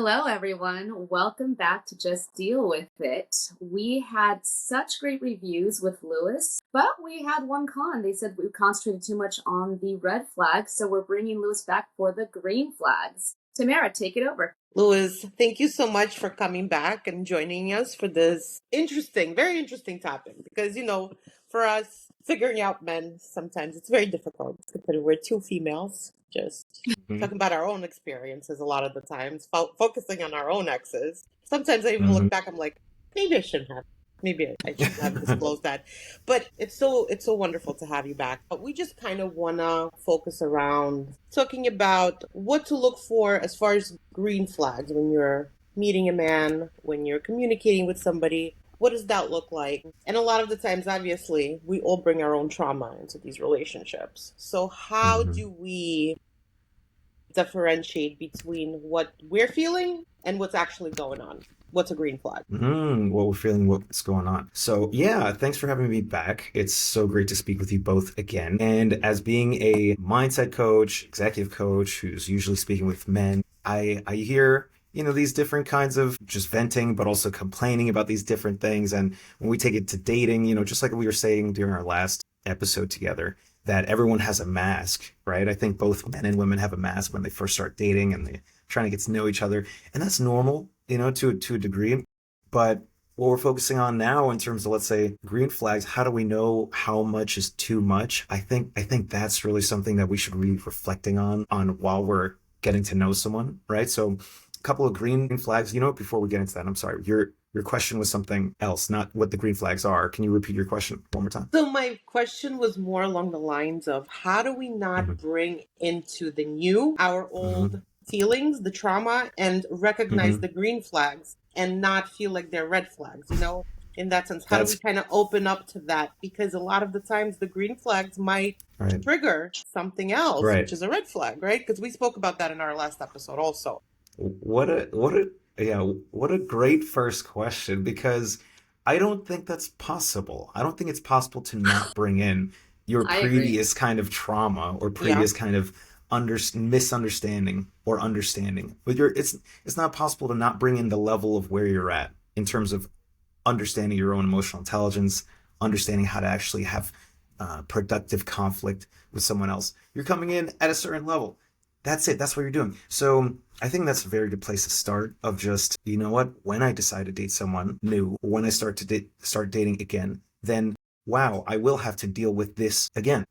Hello, everyone. Welcome back to Just Deal with It. We had such great reviews with Lewis, but we had one con. They said we concentrated too much on the red flags, so we're bringing Lewis back for the green flags. Tamara, take it over. Lewis, thank you so much for coming back and joining us for this very interesting topic. Because, for us, figuring out men, sometimes it's very difficult. Considering we're two females, just talking about our own experiences a lot of the times, focusing on our own exes. Sometimes I even look back, I'm like, maybe I shouldn't have. Maybe I shouldn't have disclosed that. But it's so wonderful to have you back. But we just kind of want to focus around talking about what to look for as far as green flags when you're meeting a man, when you're communicating with somebody. What does that look like? And a lot of the times, obviously, we all bring our own trauma into these relationships. So how do we differentiate between what we're feeling and what's actually going on? What's a green flag? What we're feeling, what's going on. So yeah, thanks for having me back. It's so great to speak with you both again. And as being a mindset coach, executive coach, who's usually speaking with men, I hear, these different kinds of just venting, but also complaining about these different things. And when we take it to dating, just like we were saying during our last episode together, that everyone has a mask, right? I think both men and women have a mask when they first start dating and they're trying to get to know each other. And that's normal, to a degree. But what we're focusing on now in terms of, let's say, green flags, how do we know how much is too much? I think that's really something that we should be reflecting on while we're getting to know someone, right? So a couple of green flags, before we get into that, I'm sorry, your question was something else, not what the green flags are. Can you repeat your question one more time? So my question was more along the lines of how do we not bring into the new our old feelings, the trauma, and recognize the green flags and not feel like they're red flags, in that sense? How do we kind of open up to that? Because a lot of the times the green flags might trigger something else, which is a red flag, right? Because we spoke about that in our last episode also. What a great first question, because I don't think that's possible. I don't think it's possible to not bring in your previous kind of trauma or previous kind of misunderstanding or understanding. But it's not possible to not bring in the level of where you're at in terms of understanding your own emotional intelligence, understanding how to actually have productive conflict with someone else. You're coming in at a certain level. That's it. That's what you're doing. So I think that's a very good place to start, of just, when I decide to date someone new, when I start dating again, then wow, I will have to deal with this again.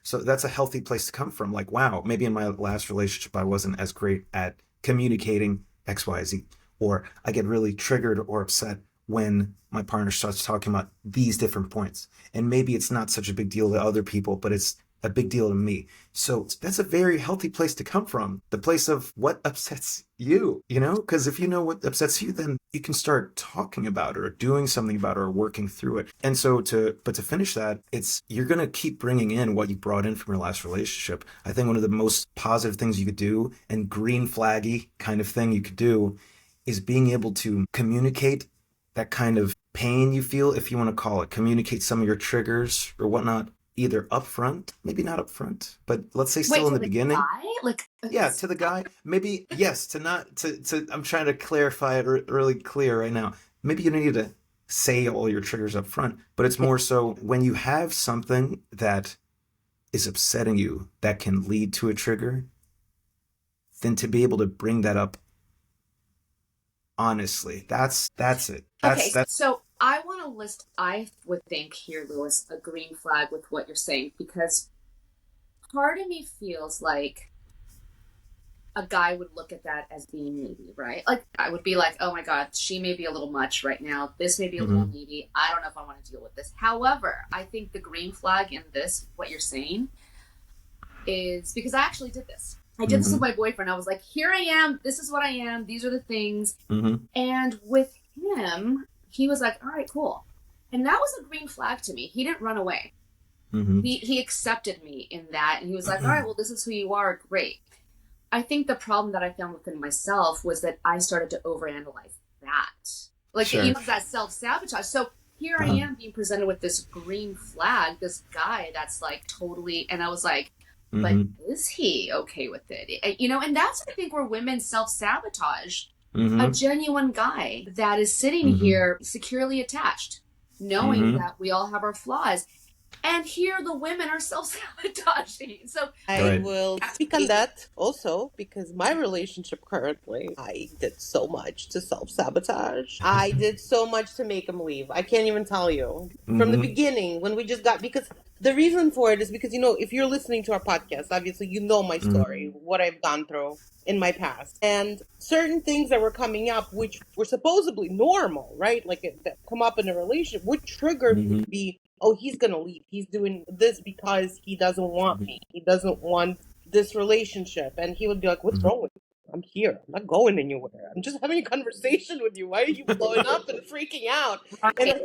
So that's a healthy place to come from. Like, wow, maybe in my last relationship, I wasn't as great at communicating XYZ, or I get really triggered or upset when my partner starts talking about these different points. And maybe it's not such a big deal to other people, but it's a big deal to me. So that's a very healthy place to come from. The place of what upsets you, because if you know what upsets you, then you can start talking about it or doing something about it or working through it. And so to finish that, you're going to keep bringing in what you brought in from your last relationship. I think one of the most positive things you could do, and green flaggy kind of thing you could do, is being able to communicate that kind of pain you feel, if you want to call it, communicate some of your triggers or whatnot, either upfront, maybe not upfront, but let's say still in the beginning. Yeah, to the guy. Maybe, yes, to I'm trying to clarify it really clear right now. Maybe you don't need to say all your triggers up front, but it's more so when you have something that is upsetting you that can lead to a trigger, then to be able to bring that up honestly. That's it. So I want to list, I would think here, Lewis, a green flag with what you're saying, because part of me feels like a guy would look at that as being needy, right? Like, I would be like, oh my God, she may be a little much right now. This may be a little needy. I don't know if I want to deal with this. However, I think the green flag in this, what you're saying, is because I actually did this. I did this with my boyfriend. I was like, here I am. This is what I am. These are the things. And with him, he was like, all right, cool. And that was a green flag to me. He didn't run away. He accepted me in that. And he was like, all right, well, this is who you are. Great. I think the problem that I found within myself was that I started to overanalyze that. Like, it was that self-sabotage. So here I am being presented with this green flag, this guy that's like totally, and I was like, but Mm-hmm. is he okay with it? You know, and that's, I think, where women self-sabotage a Mm-hmm. genuine guy that is sitting Mm-hmm. here securely attached, knowing Mm-hmm. that we all have our flaws. And here the women are self-sabotaging. So I I Right. will speak on that also because my relationship currently, I did so much to self sabotage. I did so much to make him leave. I can't even tell you. From the Mm-hmm. beginning, when we just got, because the reason for it is because, you know, if you're listening to our podcast, obviously you know my story, what I've gone through in my past. And certain things that were coming up, which were supposedly normal, right? Like that come up in a relationship, would trigger me Mm-hmm. to be, oh, he's gonna leave. He's doing this because he doesn't want me. He doesn't want this relationship. And he would be like, what's Mm-hmm. wrong with you? I'm here. I'm not going anywhere. I'm just having a conversation with you. Why are you blowing up and freaking out? And right.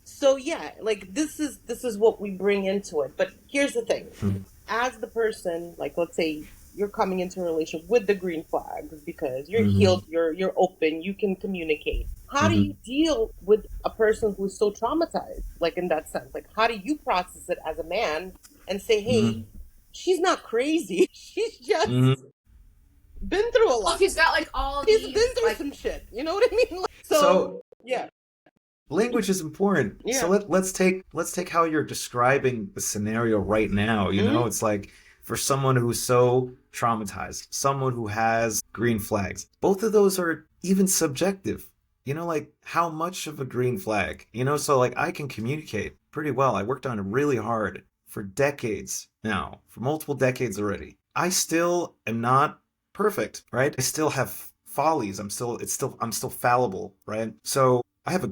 so yeah, like this is what we bring into it. But here's the thing. Mm-hmm. As the person, like let's say you're coming into a relationship with the green flags because you're Mm-hmm. healed, you're open, you can communicate. How do Mm-hmm. you deal with a person who's so traumatized, like in that sense? Like how do you process it as a man and say, hey, she's not crazy. She's just Mm-hmm. been through a Oh, lot. he's got like all She's these been through like some shit. You know what I mean? Like, So so yeah. language is important. So Yeah. let's take how you're describing the scenario right now. You know, Mm-hmm. it's like for someone who's so traumatized, someone who has green flags. Both of those are even subjective. You know, like how much of a green flag? You know, so like I can communicate pretty well. I worked on it really hard for decades now, for multiple decades already. I still am not perfect, right? I still have follies. I'm still fallible, right? So I have a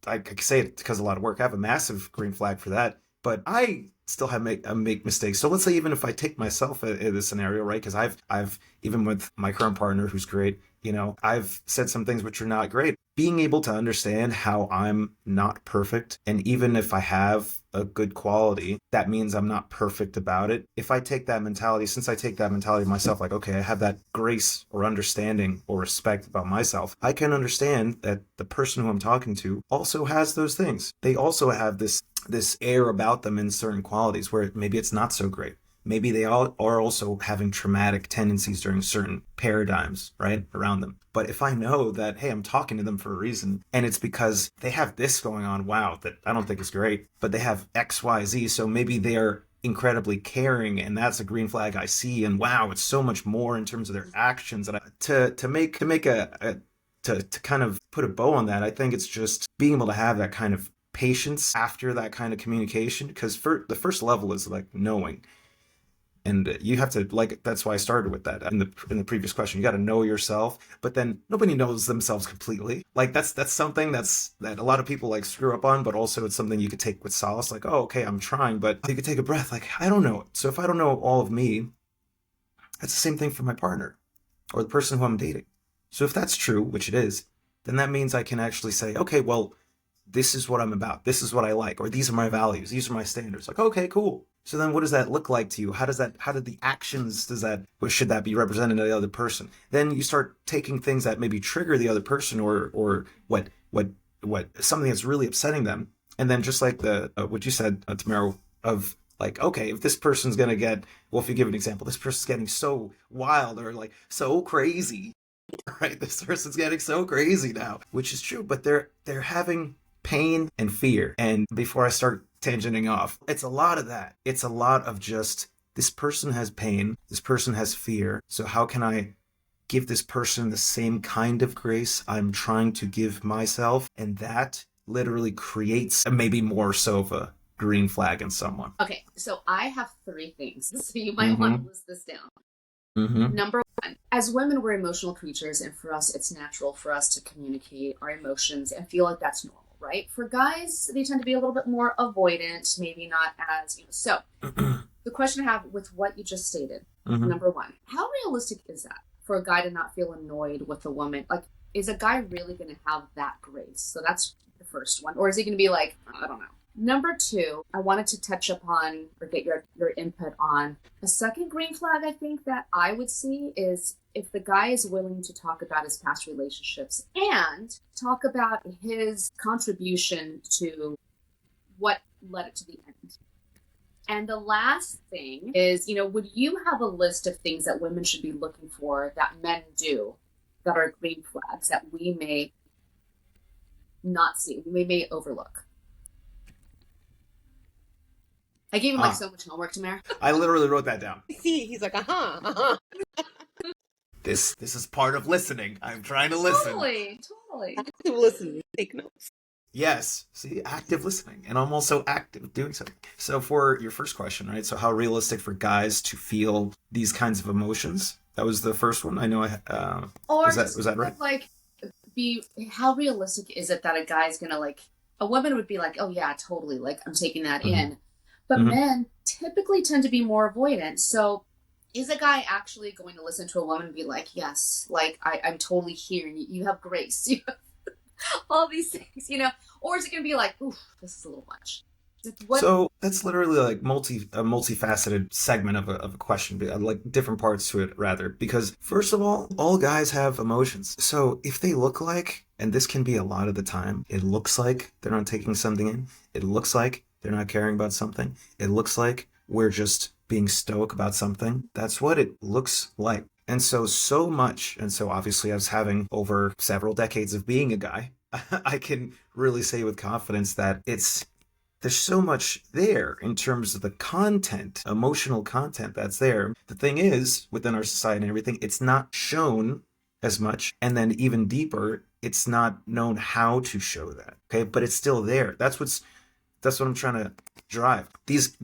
I can say it because of a lot of work. I have a massive green flag for that, but I still make mistakes. So let's say even if I take myself in this scenario, right? Because I've even with my current partner who's great, you know, I've said some things which are not great. Being able to understand how I'm not perfect, and even if I have a good quality, that means I'm not perfect about it. If I take that mentality, since I take that mentality myself, like, okay, I have that grace or understanding or respect about myself, I can understand that the person who I'm talking to also has those things. They also have this air about them in certain qualities where maybe it's not so great. Maybe they all are also having traumatic tendencies during certain paradigms, right, around them. But if I know that, hey, I'm talking to them for a reason, and it's because they have this going on, wow, that I don't think is great, but they have X, Y, Z, so maybe they're incredibly caring, and that's a green flag I see, and wow, it's so much more in terms of their actions. And to make to kind of put a bow on that, I think it's just being able to have that kind of patience after that kind of communication, because for the first level is like knowing, and you have to, like, that's why I started with that in the previous question. You got to know yourself, but then nobody knows themselves completely. Like that's something that a lot of people like screw up on, but also it's something you could take with solace. Like, oh, okay, I'm trying, but you could take a breath. Like, I don't know. So if I don't know all of me, that's the same thing for my partner or the person who I'm dating. So if that's true, which it is, then that means I can actually say, okay, well, this is what I'm about. This is what I like, or these are my values. These are my standards. Like, okay, cool. So then what does that look like to you? How did the actions, should that be represented to the other person? Then you start taking things that maybe trigger the other person, or what something that's really upsetting them. And then just like the, what you said, Tamara, of like, okay, if this person's going to get, well, if you give an example, this person's getting so wild or like so crazy, right? This person's getting so crazy now, which is true, but they're having pain and fear. And before I start tangenting off, it's a lot of that. It's a lot of just, this person has pain, this person has fear. So how can I give this person the same kind of grace I'm trying to give myself? And that literally creates maybe more so of a green flag in someone. Okay, so I have 3 things, so you might Mm-hmm. want to list this down. Mm-hmm. Number 1, as women, we're emotional creatures, and for us, it's natural for us to communicate our emotions and feel like that's normal, right? For guys, they tend to be a little bit more avoidant, maybe not as, So, the question I have with what you just stated, Mm-hmm. number 1, how realistic is that for a guy to not feel annoyed with a woman? Like, is a guy really going to have that grace? So that's the first one. Or is he going to be like, I don't know. Number 2, I wanted to touch upon or get your input on a second green flag. I think that I would see is if the guy is willing to talk about his past relationships and talk about his contribution to what led it to the end. And the last thing is, would you have a list of things that women should be looking for that men do that are green flags that we may not see, we may overlook? I gave him so much homework, Tamara. I literally wrote that down. See, he's like, uh-huh. This is part of listening. I'm trying to listen. Totally. Active listening. Take notes. Yes. See, active listening. And I'm also active doing something. So for your first question, right? So how realistic for guys to feel these kinds of emotions? That was the first one. I know was that right? Like, how realistic is it that a guy's gonna a woman would be like, oh yeah, totally, like I'm taking that in. But men typically tend to be more avoidant. So is a guy actually going to listen to a woman and be like, yes, like I'm totally here and you have grace, you have all these things, or is it going to be like, ooh, this is a little much? So that's literally like a multifaceted segment of a question, like different parts to it rather, because first of all guys have emotions. So if they look like, and this can be a lot of the time, it looks like they're not taking something in, it looks like they're not caring about something, it looks like we're just being stoic about something. That's what it looks like. And so much, and so obviously as having over several decades of being a guy, I can really say with confidence that there's so much there in terms of the content, emotional content that's there. The thing is, within our society and everything, it's not shown as much. And then even deeper, it's not known how to show that. Okay, but it's still there. That's what I'm trying to drive. These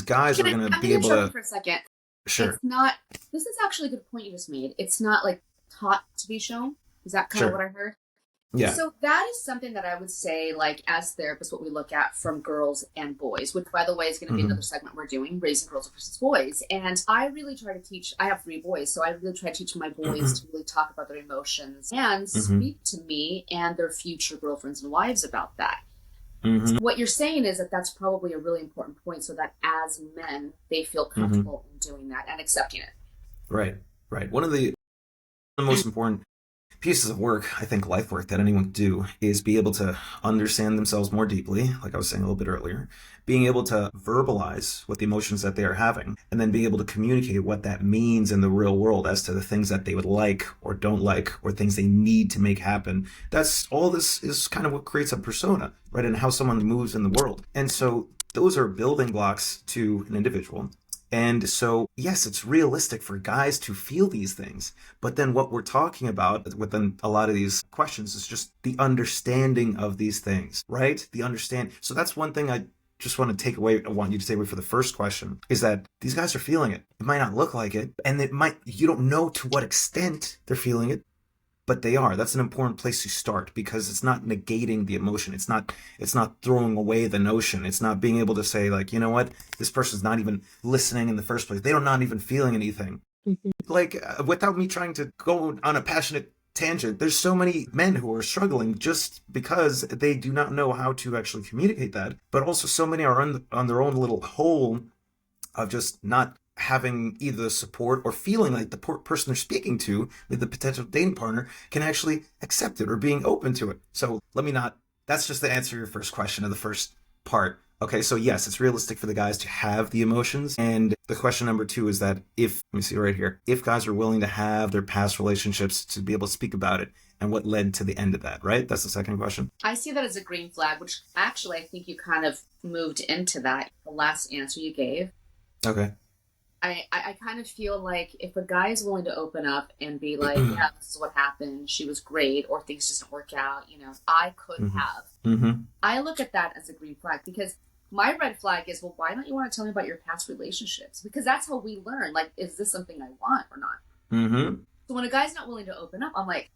guys are going to be able to. For a second. Sure. It's not. This is actually a good point you just made. It's not like taught to be shown. Is that kind of what I heard? Yeah. So that is something that I would say, like, as therapists, what we look at from girls and boys, which, by the way, is going to be another segment we're doing, raising girls versus boys. And I really try to teach, I have 3 boys, so I really try to teach my boys to really talk about their emotions and speak to me and their future girlfriends and wives about that. So what you're saying is that that's probably a really important point, so that as men, they feel comfortable in doing that and accepting it. Right. One of the most important pieces of work, I think life work that anyone can do, is be able to understand themselves more deeply, like I was saying a little bit earlier, being able to verbalize what the emotions that they are having, and then being able to communicate what that means in the real world as to the things that they would like or don't like, or things they need to make happen. That's all. This is kind of what creates a persona, right? And how someone moves in the world. And so those are building blocks to an individual. And so, yes, it's realistic for guys to feel these things. But then what we're talking about within a lot of these questions is just the understanding of these things, right? So that's one thing I just want to take away. I want you to take away for the first question is that these guys are feeling it. It might not look like it. And you don't know to what extent they're feeling it, but they are. That's an important place to start, because it's not negating the emotion. It's not throwing away the notion. It's not being able to say, like, you know what, this person's not even listening in the first place. They're not even feeling anything. Like, without me trying to go on a passionate tangent, there's so many men who are struggling just because they do not know how to actually communicate that. But also so many are on their own little hole of just not having either the support or feeling like the person they're speaking to, with the potential dating partner, can actually accept it or being open to it. So that's just the answer to your first question of the first part. Okay, so yes, it's realistic for the guys to have the emotions. And the question number 2 is that let me see right here, if guys are willing to have their past relationships to be able to speak about it, and what led to the end of that, right? That's the second question. I see that as a green flag, which actually I think you kind of moved into that, the last answer you gave. Okay. I kind of feel like if a guy is willing to open up and be like, yeah, this is what happened, she was great, or things just didn't work out, I could have. I look at that as a green flag, because my red flag is, well, why don't you want to tell me about your past relationships? Because that's how we learn. Like, is this something I want or not? So when a guy's not willing to open up, I'm like,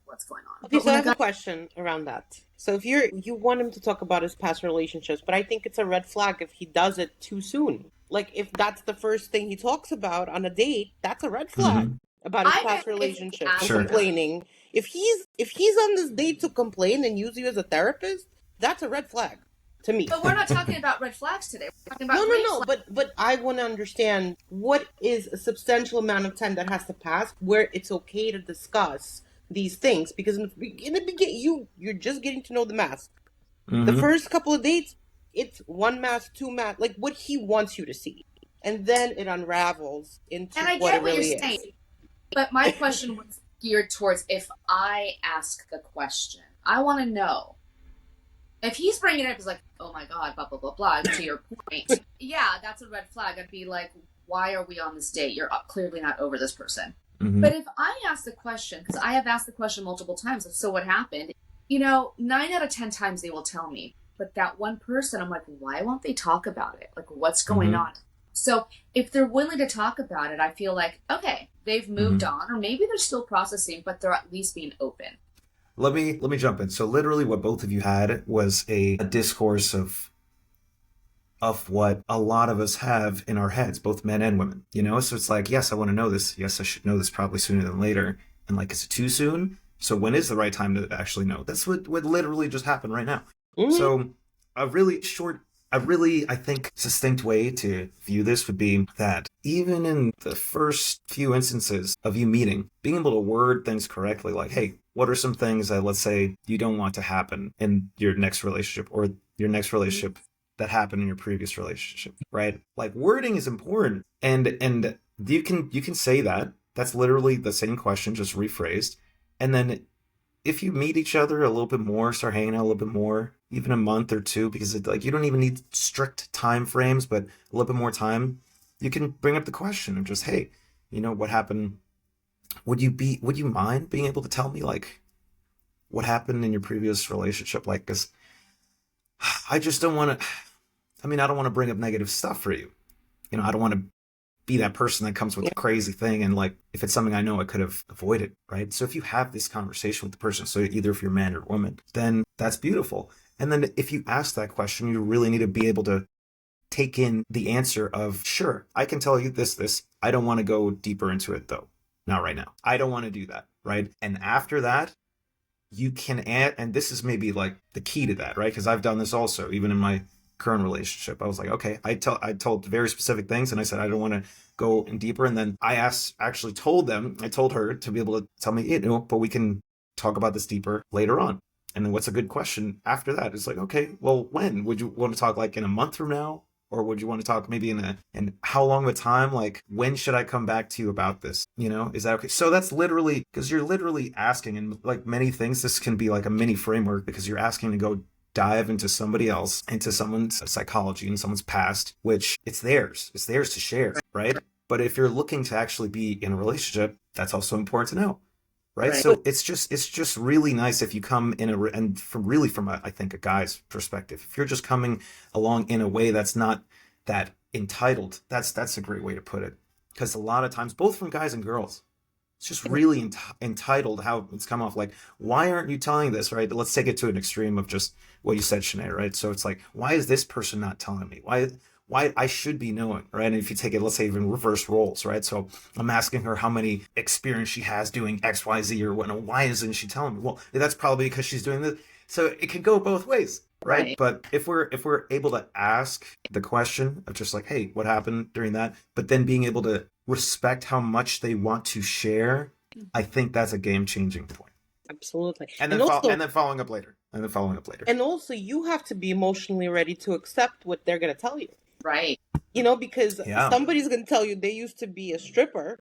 what's going on? Okay, so I have a question around that. So if you want him to talk about his past relationships, but I think it's a red flag if he does it too soon. Like, if that's the first thing he talks about on a date, that's a red flag about his past relationships. Complaining. If he's on this date to complain and use you as a therapist, that's a red flag to me. But we're not talking about red flags today. We're talking about no. But I want to understand, what is a substantial amount of time that has to pass where it's okay to discuss these things? Because in the beginning, you're just getting to know the mask. The first couple of dates, it's one mask, two mask, like what he wants you to see. And then it unravels into and I what get it what really you're saying, but my question was geared towards if I ask the question, I want to know. If he's bringing it up, he's like, oh my God, blah, blah, blah, blah, to your point. Yeah, that's a red flag. I'd be like, why are we on this date? You're clearly not over this person. Mm-hmm. But if I ask the question, because I have asked the question multiple times, so what happened? 9 out of 10 times they will tell me. But that one person, I'm like, why won't they talk about it? Like, what's going on? So if they're willing to talk about it, I feel like, okay, they've moved on, or maybe they're still processing, but they're at least being open. Let me jump in. So literally what both of you had was a discourse of what a lot of us have in our heads, both men and women, So it's like, yes, I want to know this. Yes, I should know this probably sooner than later. And like, is it too soon? So when is the right time to actually know? That's what literally just happened right now. Mm-hmm. So I think succinct way to view this would be that even in the first few instances of you meeting, being able to word things correctly, like, hey, what are some things that, let's say, you don't want to happen in your next relationship or your next relationship that happened in your previous relationship, right? Like, wording is important. And you can say that. That's literally the same question, just rephrased. And then if you meet each other a little bit more, start hanging out a little bit more, even a month or two, because you don't even need strict time frames, but a little bit more time, you can bring up the question of just, hey, what happened? Would you mind being able to tell me, like, what happened in your previous relationship? Like, because I just don't want to, I don't want to bring up negative stuff for you. I don't want to be that person that comes with a crazy thing. And like, if it's something I know I could have avoided, right? So if you have this conversation with the person, so either if you're man or woman, then that's beautiful. And then if you ask that question, you really need to be able to take in the answer of, sure, I can tell you this. I don't want to go deeper into it though. Not right now. I don't want to do that, right? And after that, you can add, and this is maybe like the key to that, right? Because I've done this also, even in my current relationship. I was like, okay, I told very specific things, and I said I don't want to go in deeper. And then I told her to be able to tell me, but we can talk about this deeper later on. And then what's a good question after that? It's like, okay, well, when would you want to talk? Like in a month from now? Or would you want to talk maybe in how long of a time? Like, when should I come back to you about this? Is that okay? So that's literally, because you're literally asking, and like many things, this can be like a mini framework, because you're asking to go dive into somebody else, into someone's psychology and someone's past, which it's theirs to share, right? But if you're looking to actually be in a relationship, that's also important to know. Right. So it's just really nice if you come in from I think a guy's perspective, if you're just coming along in a way that's not that entitled, that's a great way to put it. Because a lot of times, both from guys and girls, it's just really entitled how it's come off. Like, why aren't you telling this? Right. Let's take it to an extreme of just what you said, Sinead. Right. So it's like, why is this person not telling me? Why I should be knowing, right? And if you take it, let's say even reverse roles, right? So I'm asking her how many experience she has doing X, Y, Z, or what. Why isn't she telling me? Well, that's probably because she's doing this. So it can go both ways, right? But if we're able to ask the question of just like, hey, what happened during that? But then being able to respect how much they want to share, I think that's a game-changing point. Absolutely. And then following up later. And also, you have to be emotionally ready to accept what they're going to tell you. Right. Because somebody's going to tell you they used to be a stripper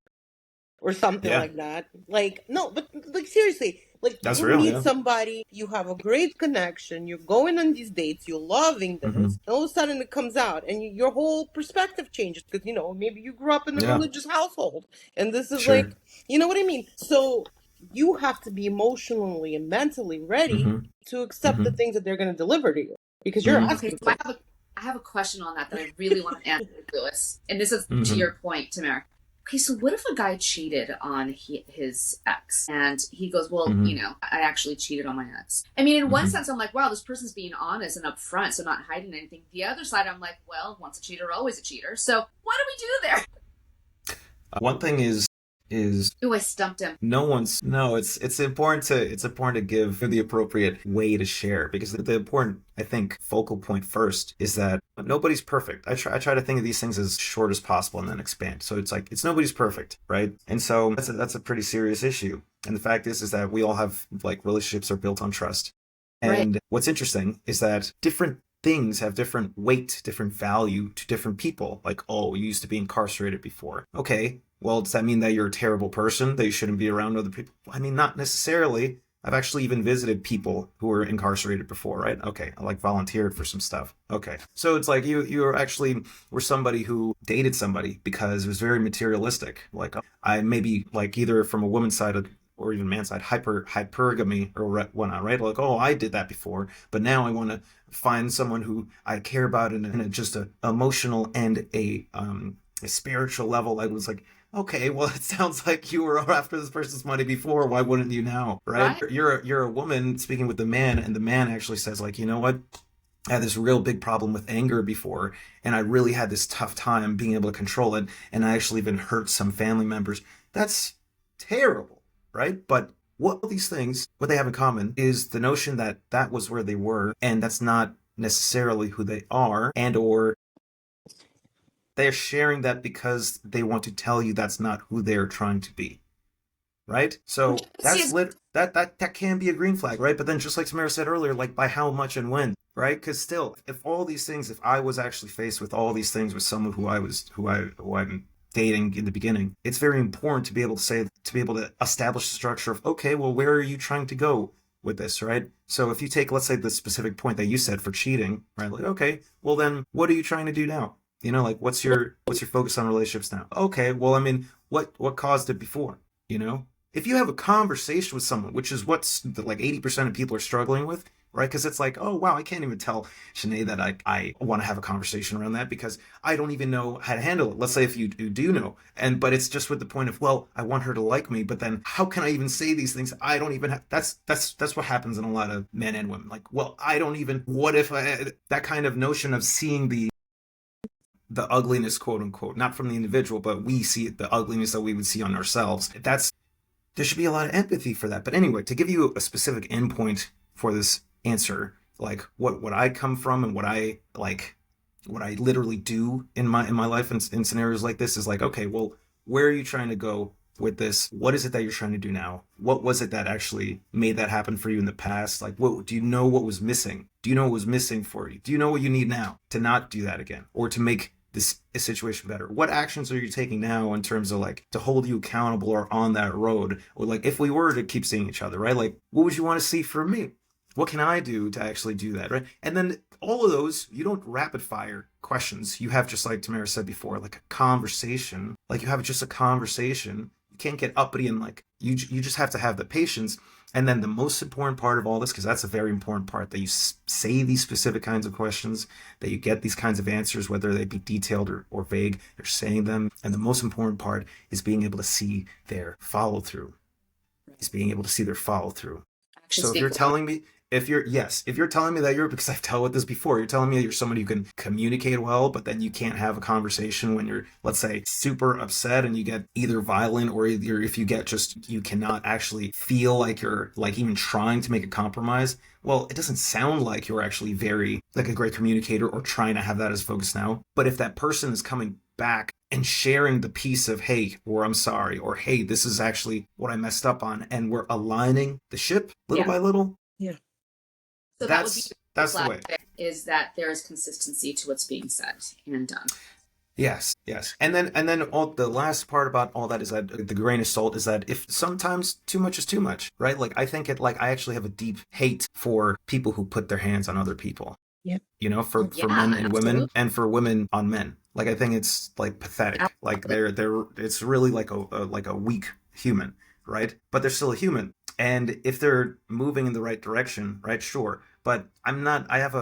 or something like that. Like, no, but like seriously, like that's you real, meet somebody, you have a great connection, you're going on these dates, you're loving this, and all of a sudden it comes out and your whole perspective changes because, maybe you grew up in a religious household and this is like, you know what I mean? So you have to be emotionally and mentally ready to accept the things that they're going to deliver to you because you're asking. Okay, so I have a question on that I really want to answer, Lewis. And this is to your point, Tamara. Okay, so what if a guy cheated on his ex? And he goes, well, I actually cheated on my ex. I mean, in one sense, I'm like, wow, this person's being honest and upfront, so not hiding anything. The other side, I'm like, well, once a cheater, always a cheater. So what do we do there? One thing is I stumped him. It's important to give the appropriate way to share, because the important, I think, focal point first is that nobody's perfect. I try to think of these things as short as possible and then expand. So it's like, it's nobody's perfect, right? And so that's a pretty serious issue. And the fact is that we all have, like, relationships are built on trust. And what's interesting is that different things have different weight, different value to different people. Like, oh, you used to be incarcerated before. Okay, well, does that mean that you're a terrible person, that you shouldn't be around other people? I mean, not necessarily. I've actually even visited people who were incarcerated before, right? Okay, I like volunteered for some stuff. Okay, so it's like you actually were somebody who dated somebody because it was very materialistic. Like I maybe like either from a woman's side or even man's side, hypergamy or whatnot, right? Like, oh, I did that before, but now I want to find someone who I care about in a just a emotional and a spiritual level. I was like, okay, well, it sounds like you were after this person's money before. Why wouldn't you now, right? You're a woman speaking with the man, and the man actually says, like, you know what? I had this real big problem with anger before, and I really had this tough time being able to control it, and I actually even hurt some family members. That's terrible, right? But what these things, what they have in common is the notion that that was where they were, and that's not necessarily who they are, and or they're sharing that because they want to tell you that's not who they're trying to be, right? So that can be a green flag, right? But then just like Samara said earlier, like by how much and when, right? Because still, if all these things, if I was actually faced with all these things with someone who I'm dating in the beginning, it's very important to be able to say, to be able to establish the structure of, okay, well, where are you trying to go with this, right? So if you take, let's say, the specific point that you said for cheating, right? Like, okay, well then what are you trying to do now? You know, like what's your focus on relationships now? Okay, well, I mean, what caused it before? You know, if you have a conversation with someone, which is what's like 80% of people are struggling with, right? Because it's like, oh wow, I can't even tell Sinead that I want to have a conversation around that because I don't even know how to handle it. Let's say if you do know, but it's just with the point of, well, I want her to like me, but then how can I even say these things? I don't even have. That's what happens in a lot of men and women. Like, well, I don't even. What if that kind of notion of seeing the ugliness, quote unquote, not from the individual, but we see the ugliness that we would see on ourselves. There should be a lot of empathy for that. But anyway, to give you a specific endpoint for this answer, like what I come from and what I literally do in my life in scenarios like this is like, okay, well, where are you trying to go with this? What is it that you're trying to do now? What was it that actually made that happen for you in the past? Like, what do you know what was missing? Do you know what was missing for you? Do you know what you need now to not do that again or to make this situation better? What actions are you taking now in terms of like to hold you accountable or on that road? Or like if we were to keep seeing each other, right? Like what would you want to see from me? What can I do to actually do that, right? And then all of those, you don't rapid fire questions. You have, just like Tamara said before, like a conversation. Like you have just a conversation. You can't get uppity and like you just have to have the patience. And then the most important part of all this, because that's a very important part, that you say these specific kinds of questions, that you get these kinds of answers, whether they be detailed or vague, you're saying them. And the most important part is being able to see their follow through. Is being able to see their follow through. So if you're telling me, if you're telling me that because I've dealt with this before, you're telling me that you're somebody who can communicate well, but then you can't have a conversation when you're, let's say, super upset and you get either violent or either if you get just, you cannot actually feel like you're like even trying to make a compromise. Well, it doesn't sound like you're actually very like a great communicator or trying to have that as focus now. But if that person is coming back and sharing the piece of, hey, or I'm sorry, or hey, this is actually what I messed up on, and we're aligning the ship little by little. Yeah. So that's the way. Is that there is consistency to what's being said and done. Yes. And then all the last part about all that is that the grain of salt is that if sometimes too much is too much, right? Like I think I actually have a deep hate for people who put their hands on other people. Yeah. You know, for men and women and for women on men. Like I think it's like pathetic. Absolutely. Like it's really like a weak human, right? But they're still a human. And if they're moving in the right direction, right, sure. But I have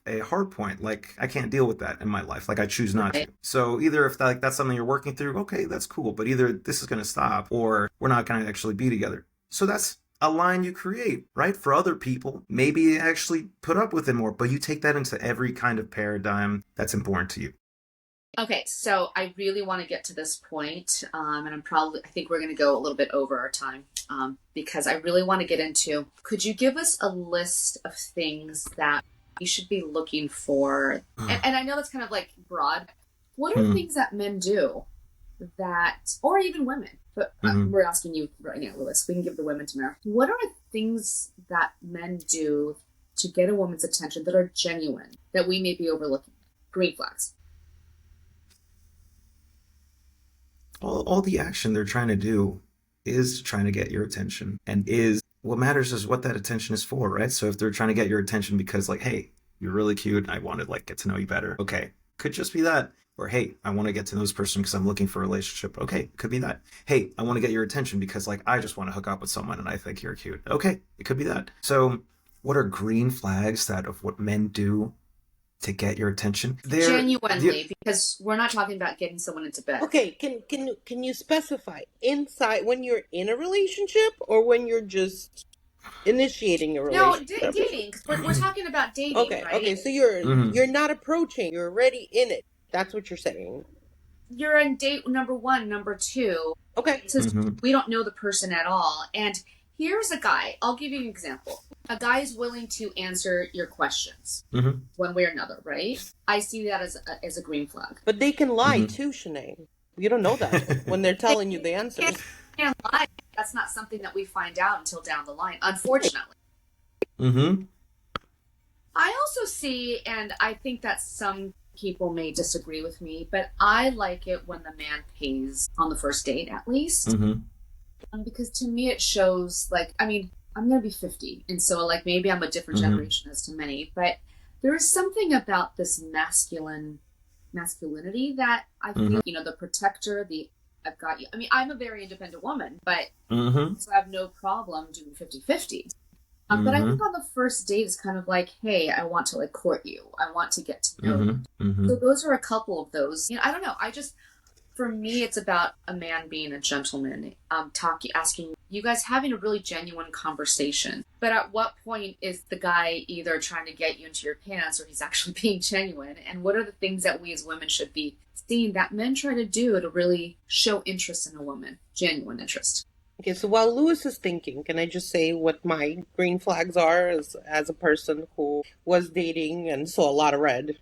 a hard point. Like I can't deal with that in my life. Like I choose not to. So either if that's something you're working through, okay, that's cool. But either this is going to stop or we're not going to actually be together. So that's a line you create, right? For other people, maybe actually put up with it more, but you take that into every kind of paradigm that's important to you. Okay, so I really want to get to this point, and I think we're going to go a little bit over our time, because I really want to get into, could you give us a list of things that you should be looking for? And I know that's kind of like broad. What are things that men do that, or even women, but we're asking you right now, Lewis, we can give the women tomorrow. What are things that men do to get a woman's attention that are genuine, that we may be overlooking? Green flags. All the action they're trying to do is trying to get your attention, and is what matters is what that attention is for, right? So if they're trying to get your attention because like, hey, you're really cute and I want to like get to know you better. Okay. Could just be that. Or, hey, I want to get to know this person because I'm looking for a relationship. Okay, could be that. Hey, I want to get your attention because like I just want to hook up with someone and I think you're cute. Okay, it could be that. So what are green flags that of what men do to get your attention? Genuinely, because we're not talking about getting someone into bed. Okay, can you specify inside when you're in a relationship or when you're just initiating a relationship? No, dating. We're talking about dating. Okay, right? okay. So you're not approaching. You're already in it. That's what you're saying. You're on date number 1, number 2. Okay. So we don't know the person at all. And here's a guy. I'll give you an example. A guy is willing to answer your questions one way or another, right? I see that as a green flag. But they can lie too, Shanae. You don't know that when they're telling you the answers. They can't lie. That's not something that we find out until down the line, unfortunately. I also see, and I think that some people may disagree with me, but I like it when the man pays on the first date, at least. Because to me it shows, like, I mean, I'm going to be 50, and so, like, maybe I'm a different generation as to many, but there is something about this masculinity that I feel, you know, the protector, I've got you. I mean, I'm a very independent woman, but so I have no problem doing 50-50. But I think on the first date it's kind of like, hey, I want to like court you. I want to get to know you. So those are a couple of those. You know, I don't know. For me, it's about a man being a gentleman, asking you guys, having a really genuine conversation. But at what point is the guy either trying to get you into your pants or he's actually being genuine? And what are the things that we as women should be seeing that men try to do to really show interest in a woman, genuine interest? Okay, so while Lewis is thinking, can I just say what my green flags are as a person who was dating and saw a lot of red?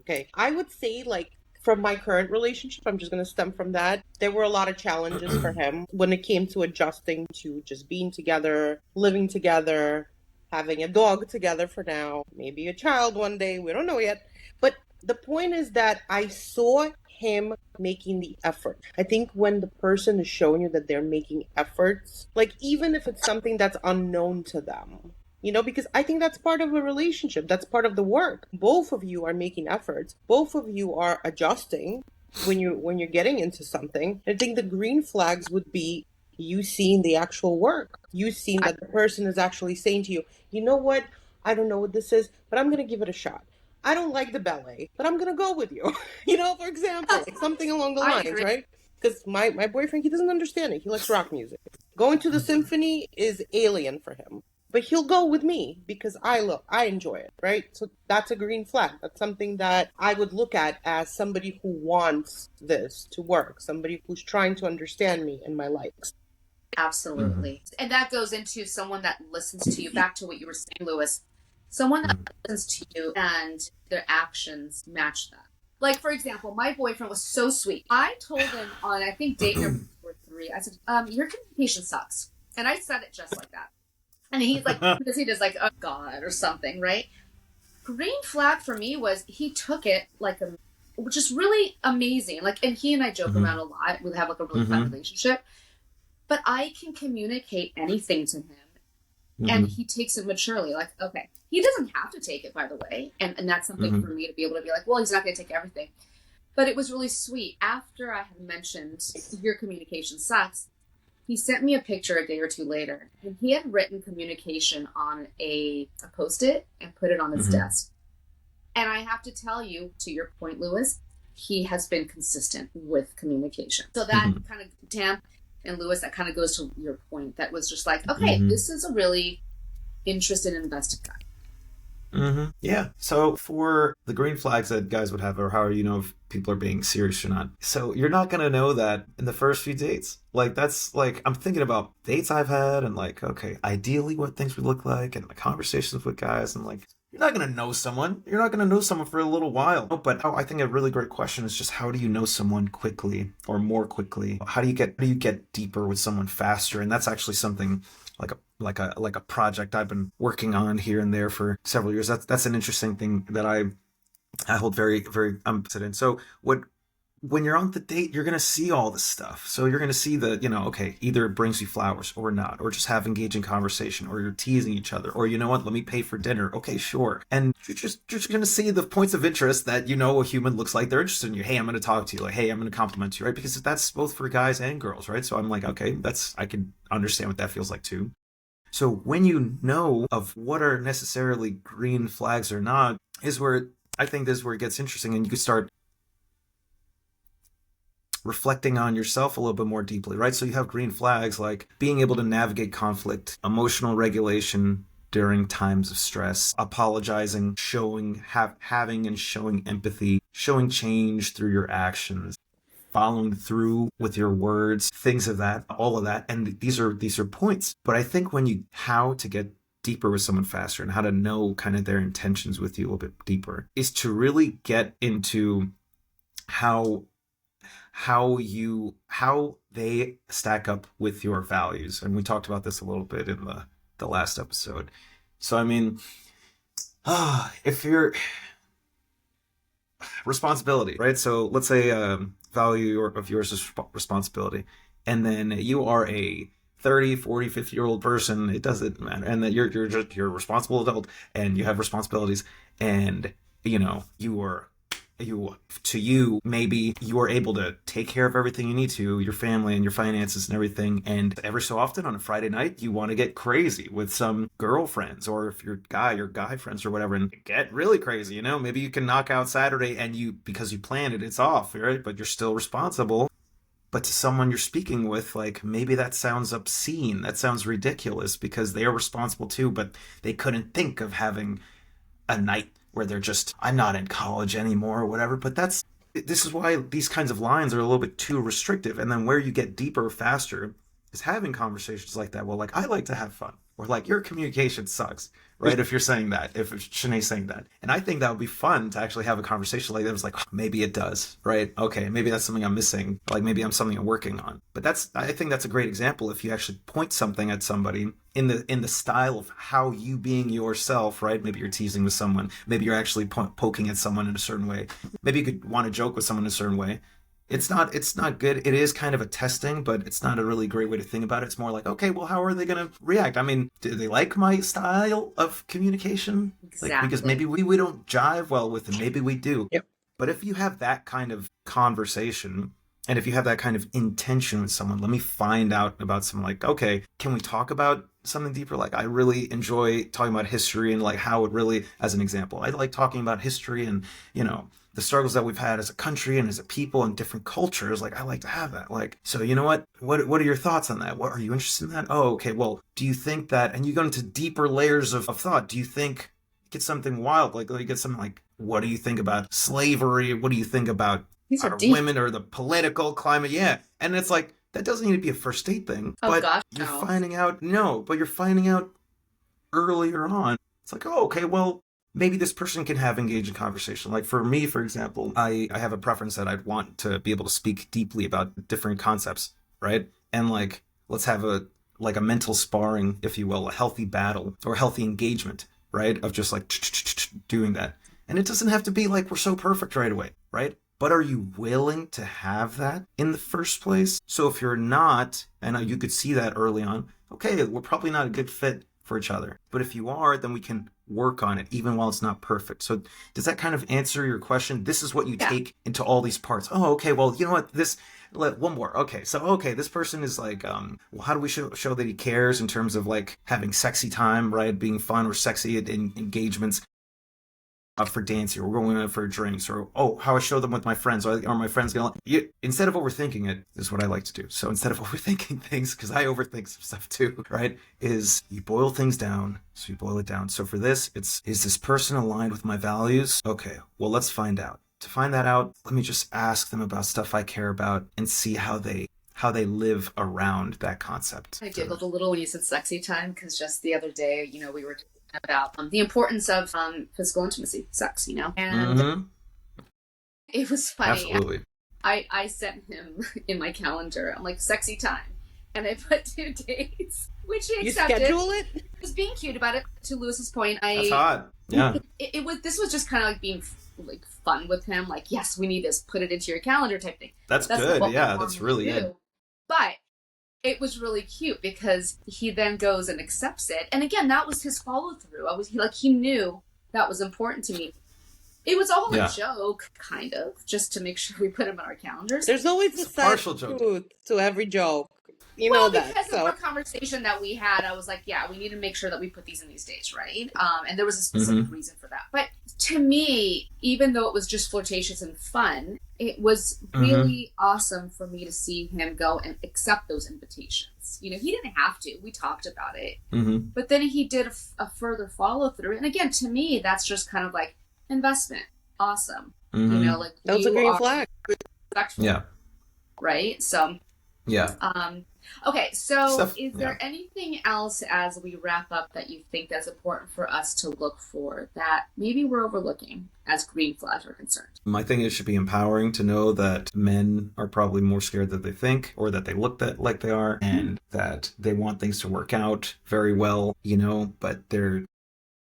Okay, I would say, like, from my current relationship, I'm just going to stem from that. There were a lot of challenges for him when it came to adjusting to just being together, living together, having a dog together for now, maybe a child one day, we don't know yet. But the point is that I saw him making the effort. I think when the person is showing you that they're making efforts, like even if it's something that's unknown to them, you know, because I think that's part of a relationship. That's part of the work. Both of you are making efforts. Both of you are adjusting when you're getting into something. I think the green flags would be you seeing the actual work. You seeing that the person is actually saying to you, you know what? I don't know what this is, but I'm going to give it a shot. I don't like the ballet, but I'm going to go with you. You know, for example, something along the lines, right? Because my boyfriend, he doesn't understand it. He likes rock music. Going to the symphony is alien for him. But he'll go with me because I enjoy it, right? So that's a green flag. That's something that I would look at as somebody who wants this to work, somebody who's trying to understand me and my likes. Absolutely. And that goes into someone that listens to you. Back to what you were saying, Lewis. Someone that listens to you and their actions match that. Like, for example, my boyfriend was so sweet. I told him on, I think, date number 3, I said, your communication sucks. And I said it just like that. And he's like, because he does like, oh God, or something, right? Green flag for me was he took it like which is really amazing. Like, and he and I joke around a lot. We have like a really fun relationship. But I can communicate anything to him. And he takes it maturely. Like, okay. He doesn't have to take it, by the way. And that's something for me to be able to be like, well, he's not going to take everything. But it was really sweet. After I had mentioned your communication sucks, he sent me a picture a day or two later, and he had written communication on a Post-it and put it on his desk. And I have to tell you, to your point, Lewis, he has been consistent with communication. So that kind of, and Lewis, that kind of goes to your point. That was just like, okay, this is a really interested and invested guy. Yeah. So for the green flags that guys would have, or how do you know if people are being serious or not? So you're not going to know that in the first few dates. Like, that's like, I'm thinking about dates I've had and like, okay, ideally what things would look like and my conversations with guys, and like, you're not going to know someone. You're not going to know someone for a little while. But I think a really great question is just, how do you know someone quickly or more quickly? How do you get deeper with someone faster? And that's actually something like a project I've been working on here and there for several years. That's an interesting thing that I hold very, very interested in. So when you're on the date, you're going to see all this stuff. So you're going to see okay, either it brings you flowers or not, or just have engaging conversation, or you're teasing each other, or you know what, let me pay for dinner. Okay, sure. And you're just going to see the points of interest that, a human looks like they're interested in you. Hey, I'm going to talk to you. Like, hey, I'm going to compliment you, right? Because that's both for guys and girls, right? So I'm like, okay, I can understand what that feels like too. So when you know of what are necessarily green flags or not, I think this is where it gets interesting, and you can start reflecting on yourself a little bit more deeply, right? So you have green flags like being able to navigate conflict, emotional regulation during times of stress, apologizing, having and showing empathy, showing change through your actions, following through with your words, things of that, all of that. And these are points. But I think how to get deeper with someone faster and how to know kind of their intentions with you a little bit deeper is to really get into how they stack up with your values. And we talked about this a little bit in the last episode. So I mean, if you're responsibility, right? So let's say value of yours is responsibility, and then you are a 30, 40, 50-year-old person, it doesn't matter, and that you're a responsible adult and you have responsibilities, and maybe you are able to take care of everything you need to, your family and your finances and everything. And every so often on a Friday night, you want to get crazy with some girlfriends, or if you're your guy friends or whatever, and get really crazy. Maybe you can knock out Saturday and because you planned it, it's off, right? But you're still responsible. But to someone you're speaking with, like, maybe that sounds obscene. That sounds ridiculous because they are responsible too, but they couldn't think of having a night where they're just, I'm not in college anymore or whatever. But this is why these kinds of lines are a little bit too restrictive. And then where you get deeper faster is having conversations like that. Well, like, I like to have fun. Or like, your communication sucks, right? If you're saying that, if Shanae's saying that. And I think that would be fun to actually have a conversation like that. It was like, oh, maybe it does, right? Okay, maybe that's something I'm missing. Like, maybe I'm something I'm working on. But I think that's a great example if you actually point something at somebody in the style of how you being yourself, right? Maybe you're teasing with someone. Maybe you're actually poking at someone in a certain way. Maybe you could want to joke with someone in a certain way. It's not good. It is kind of a testing, but it's not a really great way to think about it. It's more like, okay, well, how are they going to react? I mean, do they like my style of communication? Exactly. Like, because maybe we don't jive well with them. Maybe we do. Yep. But if you have that kind of conversation, and if you have that kind of intention with someone, let me find out about someone, like, okay, can we talk about something deeper? Like, I really enjoy talking about history and like how it really, as an example, I like talking about history and, the struggles that we've had as a country and as a people and different cultures. Like, I like to have that. Like, so you know what are your thoughts on that? What are you interested in that? Oh, okay. Well, do you think that, and you go into deeper layers of thought, do you think get something wild? Like, you get something like, what do you think about slavery? What do you think about women or the political climate? Yeah. And it's like, that doesn't need to be a first date thing. Oh, but gosh, you're no. finding out earlier on. It's like, oh, okay, well, maybe this person can have engaging conversation. Like, for me, for example, I have a preference that I'd want to be able to speak deeply about different concepts, right? And like, let's have a mental sparring, if you will, a healthy battle or healthy engagement, right? Of just like doing that. And it doesn't have to be like we're so perfect right away, right? But are you willing to have that in the first place? So if you're not, and you could see that early on, okay, we're probably not a good fit for each other. But if you are, then we can work on it even while it's not perfect. So does that kind of answer your question? This is what you take into all these parts. Oh, okay, well, you know what, one more. Okay, so this person is like, well, how do we show that he cares in terms of like having sexy time, right? Being fun or sexy in engagements. For dancing, or going out for drinks, or how I show them with my friends, or my friends gonna instead of overthinking it, is what I like to do. So instead of overthinking things, because I overthink some stuff too, right, is you boil things down. So you boil it down. So for this, is this person aligned with my values? Okay, well, let's find out. To find that out, let me just ask them about stuff I care about and see how they live around that concept. I giggled a little when you said sexy time, because just the other day, we were about the importance of physical intimacy, sex, and it was funny. Absolutely. I sent him in my calendar, I'm like, sexy time, and I put 2 dates which he You accepted. schedule it? He was being cute about it. To Lewis's point, That's hot. Yeah. It was. This was just kind of like being like fun with him. Like, yes, we need this. Put it into your calendar type thing. That's good. Yeah, that's really good. But it was really cute because he then goes and accepts it. And again, that was his follow through. He knew that was important to me. It was all a joke, kind of, just to make sure we put him on our calendars. There's always a side truth to every joke. You know that. Because of our conversation that we had, I was like, yeah, we need to make sure that we put these in these days, right? And there was a specific reason for that. But to me, even though it was just flirtatious and fun, it was really awesome for me to see him go and accept those invitations. You know, he didn't have to. We talked about it. But then he did a further follow through. And again, to me, that's just kind of like investment. Awesome. You know, like that was a green flag. Yeah. Right? So yeah. Okay, so is there anything else as we wrap up that you think that's important for us to look for that maybe we're overlooking as green flags are concerned? My thing is, it should be empowering to know that men are probably more scared than they think, or that they look like they are, and that they want things to work out very well, you know, but they're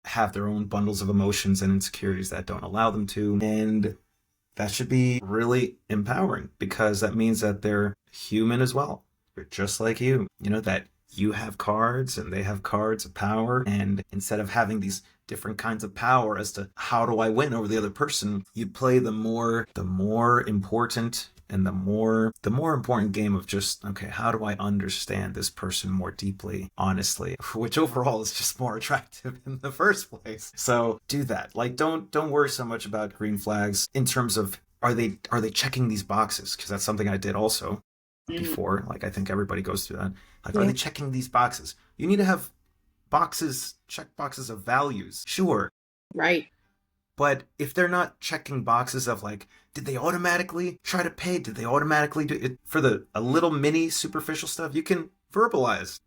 have their own bundles of emotions and insecurities that don't allow them to. And that should be really empowering because that means that they're human as well. They're just like you, you know, that you have cards and they have cards of power. And instead of having these different kinds of power as to how do I win over the other person, you play the more important and the more important game of just, okay, how do I understand this person more deeply, honestly, which overall is just more attractive in the first place. So do that. Like, don't worry so much about green flags in terms of are they checking these boxes? Because that's something I did also before. Like, I think everybody goes through that. Like, are they checking these boxes? You need to have check boxes of values. Sure. Right. But if they're not checking boxes of like, did they automatically try to pay? Did they automatically do it for a little mini superficial stuff? You can verbalize.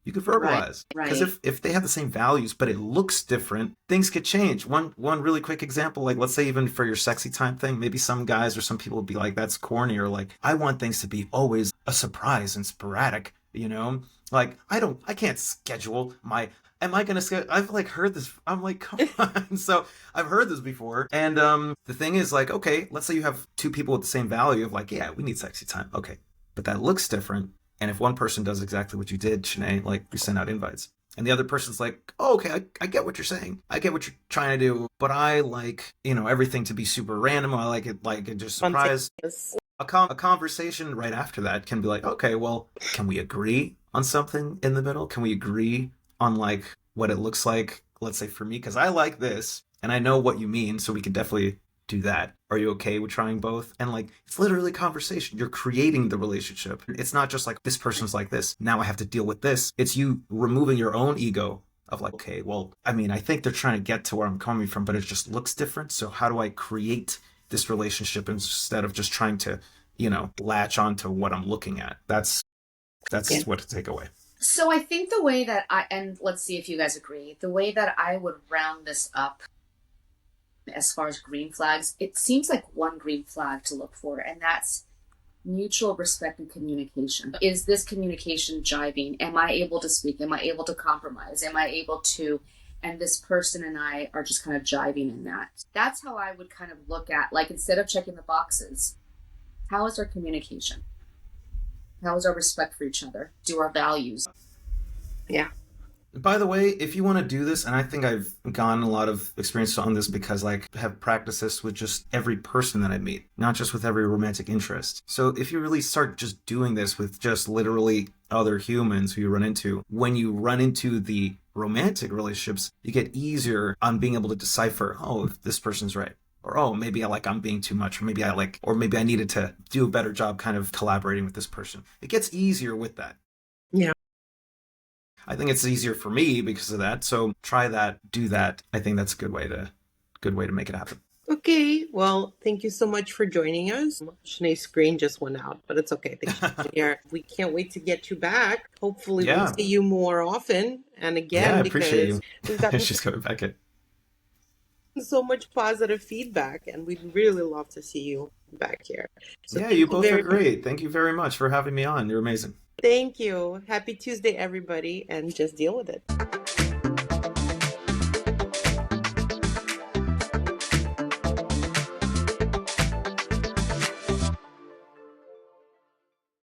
Right. Because if they have the same values, but it looks different, things could change. One really quick example, like let's say even for your sexy time thing, maybe some guys or some people would be like, that's corny, or like, I want things to be always a surprise and sporadic, you know? Like, I can't schedule my... Am I going to... I've like heard this. I'm like, come on. So I've heard this before. And the thing is like, okay, let's say you have two people with the same value of like, yeah, we need sexy time. Okay. But that looks different. And if one person does exactly what you did, Shanae, like you send out invites. And the other person's like, oh, okay, I get what you're saying. I get what you're trying to do. But I like, you know, everything to be super random. I like it just surprise. A conversation right after that can be like, okay, well, can we agree on something in the middle? Can we agree on like what it looks like, let's say for me, because I like this and I know what you mean, so we can definitely do that. Are you okay with trying both? And like, it's literally conversation. You're creating the relationship. It's not just like, this person's like this, now I have to deal with this. It's you removing your own ego of like, okay, well, I mean, I think they're trying to get to where I'm coming from, but it just looks different. So how do I create this relationship instead of just trying to, you know, latch onto what I'm looking at? That's what to take away. So I think the way that and let's see if you guys agree, the way that I would round this up as far as green flags, it seems like one green flag to look for, and that's mutual respect and communication. Is this communication jiving? Am I able to speak? Am I able to compromise? Am I able to, and this person and I are just kind of jiving in that. That's how I would kind of look at, like, instead of checking the boxes, how is our communication? How is our respect for each other? Do our values? Yeah. By the way, if you want to do this, and I think I've gotten a lot of experience on this because like I have practiced this with just every person that I meet, not just with every romantic interest. So if you really start just doing this with just literally other humans who you run into, when you run into the romantic relationships, you get easier on being able to decipher, oh, if this person's right. Or, oh, maybe I'm being too much, or maybe I needed to do a better job kind of collaborating with this person. It gets easier with that. Yeah. I think it's easier for me because of that. So try that, do that. I think that's a good way to make it happen. Okay. Well, thank you so much for joining us. Shanae's screen just went out, but it's okay. We can't wait to get you back. Hopefully we'll see you more often. And again, I appreciate you. We've got She's coming back in. So much positive feedback, and we'd really love to see you back here. So yeah, you both are great. Thank you very much for having me on. You're amazing. Thank you. Happy Tuesday, everybody, and just deal with it.